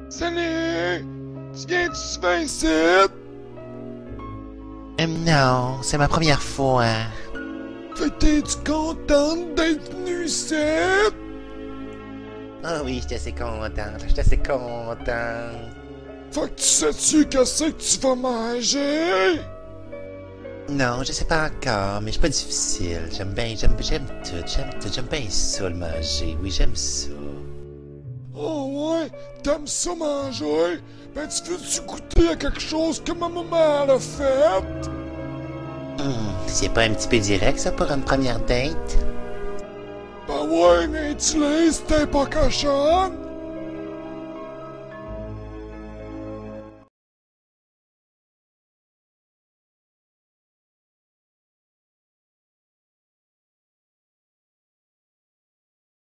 Salut! Tu viens-tu souvent ici? Non, c'est ma première fois. Fait que t'es-tu contente d'être venue ici? Ah oui, j'étais assez contente, j'étais assez contente. Fait que tu sais-tu qu'est-ce que tu vas manger? Non, je sais pas encore, mais c'est pas difficile. J'aime bien, j'aime tout, j'aime bien ça le manger. Oui, j'aime ça. Oh ouais, t'aimes ça manger? Ben tu veux-tu goûter à quelque chose que ma maman elle a fait? C'est pas un petit peu direct ça pour une première date? Ben ouais, mais tu l'as, c'était pas cochonne!